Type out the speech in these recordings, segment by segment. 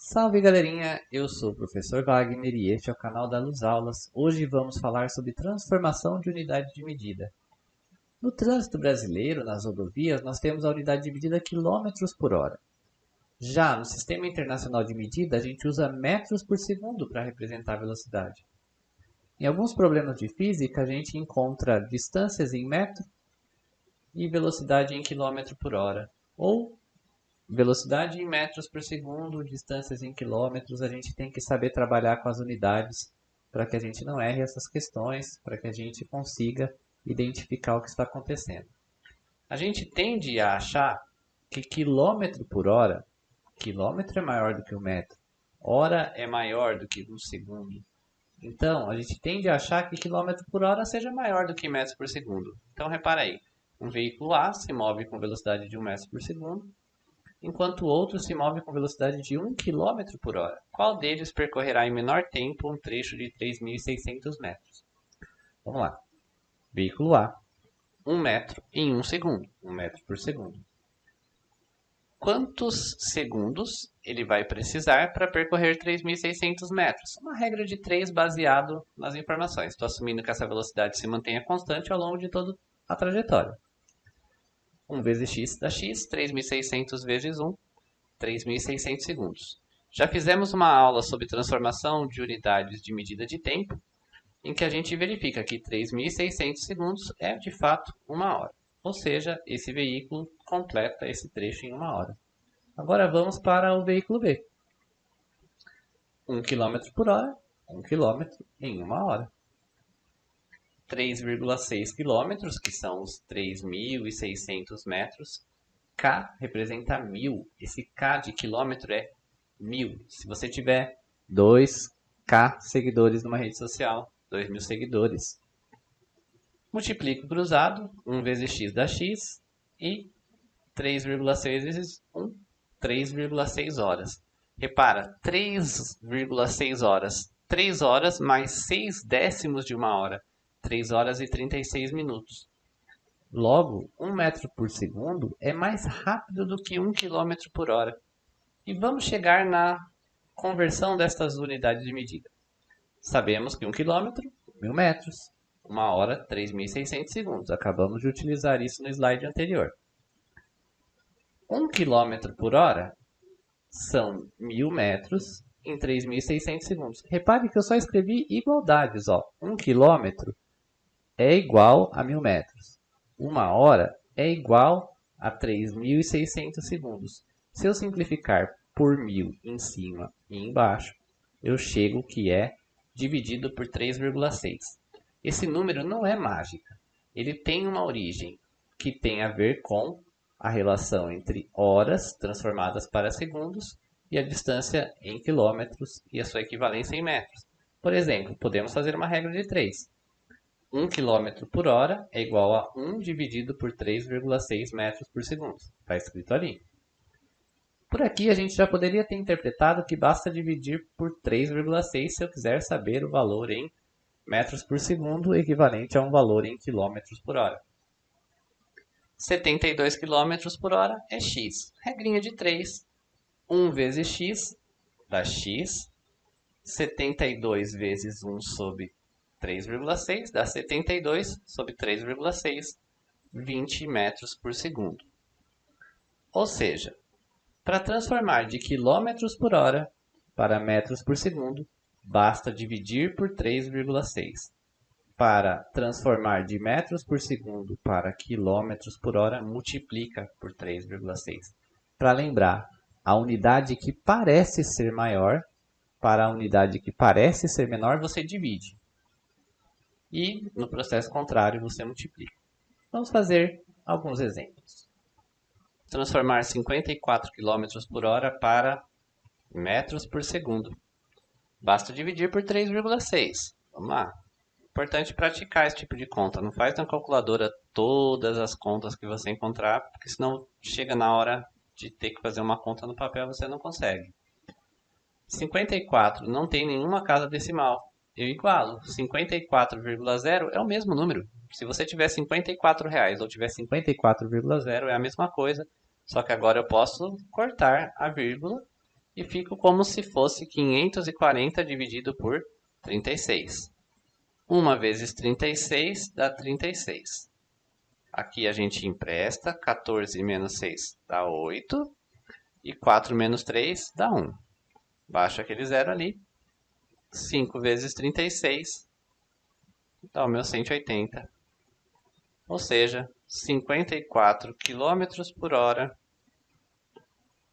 Salve galerinha, eu sou o professor Wagner e este é o canal da Luz Aulas. Hoje vamos falar sobre transformação de unidade de medida. No trânsito brasileiro, nas rodovias, nós temos a unidade de medida quilômetros por hora. Já no sistema internacional de medida, a gente usa metros por segundo para representar a velocidade. Em alguns problemas de física, a gente encontra distâncias em metro e velocidade em quilômetro por hora, ou velocidade em metros por segundo, distâncias em quilômetros, a gente tem que saber trabalhar com as unidades para que a gente não erre essas questões, para que a gente consiga identificar o que está acontecendo. A gente tende a achar que quilômetro por hora, quilômetro é maior do que o metro, hora é maior do que um segundo. Então, a gente tende a achar que quilômetro por hora seja maior do que metros por segundo. Então, repara aí, um veículo A se move com velocidade de 1 metro por segundo, enquanto o outro se move com velocidade de 1 km por hora. Qual deles percorrerá em menor tempo um trecho de 3.600 metros? Vamos lá. Veículo A, 1 metro em 1 segundo, 1 metro por segundo. Quantos segundos ele vai precisar para percorrer 3.600 metros? Uma regra de 3 baseado nas informações. Estou assumindo que essa velocidade se mantenha constante ao longo de toda a trajetória. 1 vezes x dá x, 3.600 vezes 1, 3.600 segundos. Já fizemos uma aula sobre transformação de unidades de medida de tempo, em que a gente verifica que 3.600 segundos é de fato 1 hora. Ou seja, esse veículo completa esse trecho em 1 hora. Agora vamos para o veículo B. 1 km por hora, 1 km em 1 hora. 3,6 km, que são os 3.600 metros. K representa 1000. Esse K de quilômetro é 1000. Se você tiver 2K seguidores numa rede social, 2.000 seguidores. Multiplico cruzado, 1 vezes x dá x, e 3,6 vezes 1, 3,6 horas. Repara, 3,6 horas. 3 horas mais 6 décimos de 1 hora. 3 horas e 36 minutos. Logo, 1 metro por segundo é mais rápido do que 1 km por hora. E vamos chegar na conversão destas unidades de medida. Sabemos que 1 km, 1000 metros. 1 hora, 3.600 segundos. Acabamos de utilizar isso no slide anterior. 1 km por hora são 1000 metros em 3.600 segundos. Repare que eu só escrevi igualdades. 1 km é igual a 1000 metros. 1 hora é igual a 3.600 segundos. Se eu simplificar por 1000 em cima e embaixo, eu chego que é dividido por 3,6. Esse número não é mágica. Ele tem uma origem que tem a ver com a relação entre horas transformadas para segundos e a distância em quilômetros e a sua equivalência em metros. Por exemplo, podemos fazer uma regra de 3. 1 km por hora é igual a 1 dividido por 3,6 metros por segundo. Está escrito ali. Por aqui a gente já poderia ter interpretado que basta dividir por 3,6 se eu quiser saber o valor em metros por segundo equivalente a um valor em quilômetros por hora. 72 km por hora é x. Regrinha de 3. 1 vezes x dá x. 72 vezes 1 sobre 3,6 dá 72 sobre 3,6, 20 metros por segundo. Ou seja, para transformar de quilômetros por hora para metros por segundo, basta dividir por 3,6. Para transformar de metros por segundo para quilômetros por hora, multiplica por 3,6. Para lembrar, a unidade que parece ser maior, para a unidade que parece ser menor, você divide. E no processo contrário, você multiplica. Vamos fazer alguns exemplos. Transformar 54 km por hora para metros por segundo. Basta dividir por 3,6. Vamos lá. Importante praticar esse tipo de conta. Não faz na calculadora todas as contas que você encontrar, porque senão chega na hora de ter que fazer uma conta no papel, você não consegue. 54 não tem nenhuma casa decimal. Eu igualo. 54,0 é o mesmo número. Se você tiver R$ 54 ou tiver 54,0 é a mesma coisa. Só que agora eu posso cortar a vírgula e fica como se fosse 540 dividido por 36. 1 vezes 36 dá 36. Aqui a gente empresta, 14 menos 6 dá 8, e 4 menos 3 dá 1. Baixa aquele zero ali. 5 vezes 36 dá o meu 180. Ou seja, 54 km por hora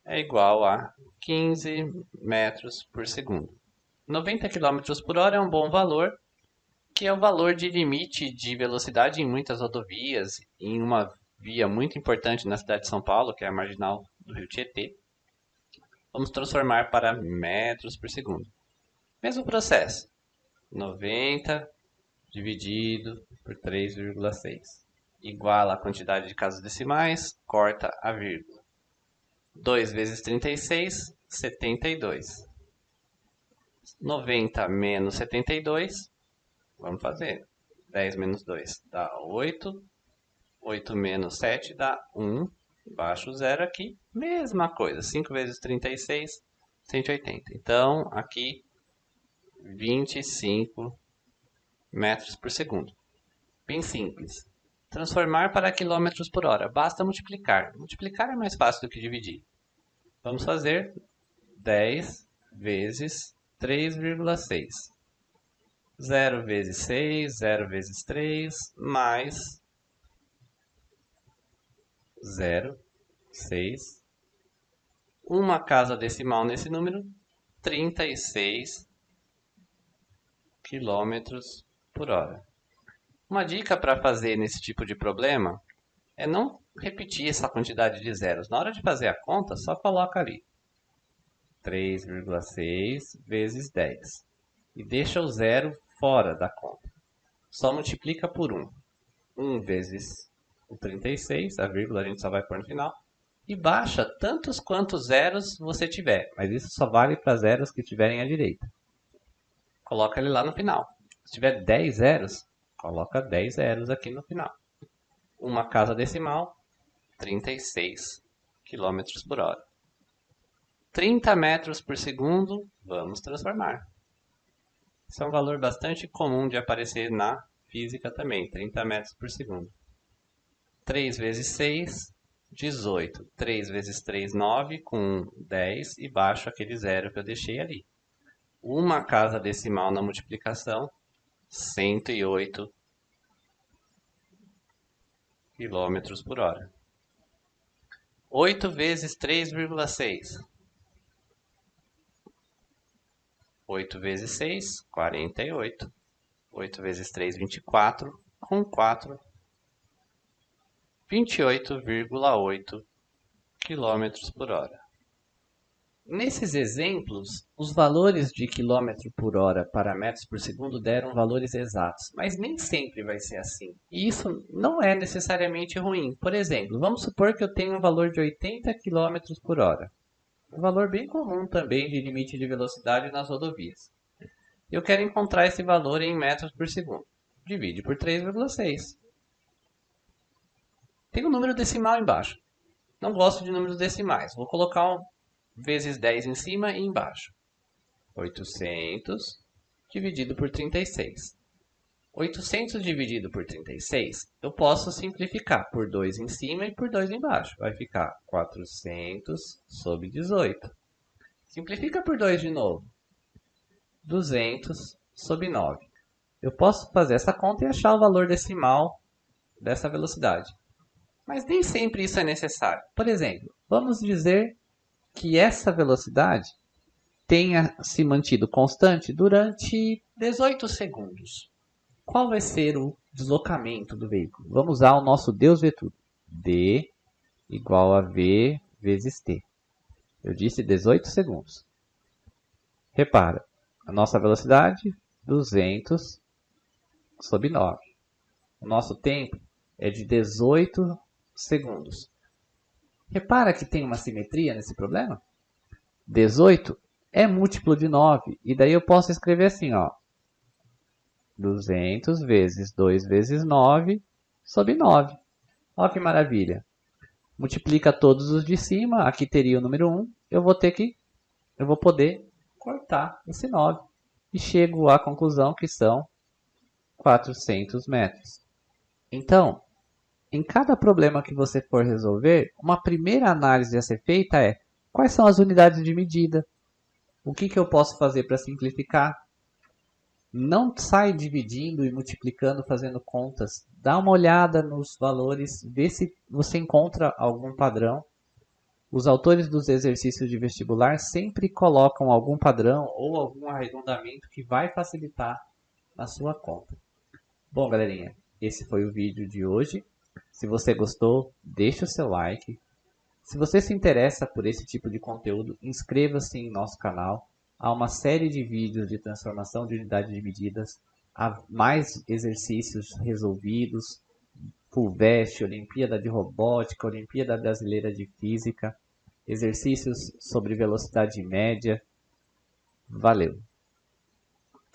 é igual a 15 metros por segundo. 90 km por hora é um bom valor, que é o valor de limite de velocidade em muitas rodovias, em uma via muito importante na cidade de São Paulo, que é a marginal do Rio Tietê. Vamos transformar para metros por segundo. Mesmo processo. 90 dividido por 3,6. Igual a quantidade de casas decimais, corta a vírgula. 2 vezes 36, 72. 90 menos 72, vamos fazer. 10 menos 2 dá 8. 8 menos 7 dá 1. Baixo o zero aqui. Mesma coisa. 5 vezes 36, 180. Então, aqui, 25 metros por segundo. Bem simples. Transformar para quilômetros por hora. Basta multiplicar. Multiplicar é mais fácil do que dividir. Vamos fazer 10 vezes 3,6. 0 vezes 6, 0 vezes 3, mais 0, 6. Uma casa decimal nesse número, 36 km por hora. Uma dica para fazer nesse tipo de problema é não repetir essa quantidade de zeros. Na hora de fazer a conta, só coloca ali 3,6 vezes 10 e deixa o zero fora da conta. Só multiplica por 1. 1 vezes o 36, a vírgula a gente só vai pôr no final, e baixa tantos quantos zeros você tiver, mas isso só vale para zeros que tiverem à direita. Coloca ele lá no final. Se tiver 10 zeros, coloca 10 zeros aqui no final. Uma casa decimal, 36 km por hora. 30 metros por segundo, vamos transformar. Esse é um valor bastante comum de aparecer na física também, 30 metros por segundo. 3 vezes 6, 18. 3 vezes 3, 9, com 10 e baixo aquele zero que eu deixei ali. Uma casa decimal na multiplicação, 108 km por hora. 8 vezes 3,6. 8 vezes 6, 48. 8 vezes 3, 24. Com 4, 28,8 km por hora. Nesses exemplos, os valores de quilômetro por hora para metros por segundo deram valores exatos, mas nem sempre vai ser assim. E isso não é necessariamente ruim. Por exemplo, vamos supor que eu tenho um valor de 80 km por hora. Um valor bem comum também de limite de velocidade nas rodovias. Eu quero encontrar esse valor em metros por segundo. Divide por 3,6. Tem um número decimal embaixo. Não gosto de números decimais. Vou colocar vezes 10 em cima e embaixo. 800 dividido por 36. 800 dividido por 36, eu posso simplificar por 2 em cima e por 2 embaixo. Vai ficar 400 sobre 18. Simplifica por 2 de novo. 200 sobre 9. Eu posso fazer essa conta e achar o valor decimal dessa velocidade. Mas nem sempre isso é necessário. Por exemplo, vamos dizer que essa velocidade tenha se mantido constante durante 18 segundos. Qual vai ser o deslocamento do veículo? Vamos usar o nosso Deus vê tudo. D igual a V vezes T. Eu disse 18 segundos. Repara, a nossa velocidade, 200 sobre 9. O nosso tempo é de 18 segundos. Repara que tem uma simetria nesse problema? 18 é múltiplo de 9. E daí eu posso escrever assim, ó. 200 vezes 2 vezes 9 sobre 9. Olha que maravilha. Multiplica todos os de cima. Aqui teria o número 1. Eu vou ter que eu vou poder cortar esse 9 e chego à conclusão que são 400 metros. Então, em cada problema que você for resolver, uma primeira análise a ser feita é: quais são as unidades de medida? O que eu posso fazer para simplificar? Não sai dividindo e multiplicando, fazendo contas. Dá uma olhada nos valores, vê se você encontra algum padrão. Os autores dos exercícios de vestibular sempre colocam algum padrão ou algum arredondamento que vai facilitar a sua conta. Bom, galerinha, esse foi o vídeo de hoje. Se você gostou, deixe o seu like. Se você se interessa por esse tipo de conteúdo, inscreva-se em nosso canal. Há uma série de vídeos de transformação de unidade de medidas, há mais exercícios resolvidos, FUVEST, Olimpíada de Robótica, Olimpíada Brasileira de Física, exercícios sobre velocidade média. Valeu!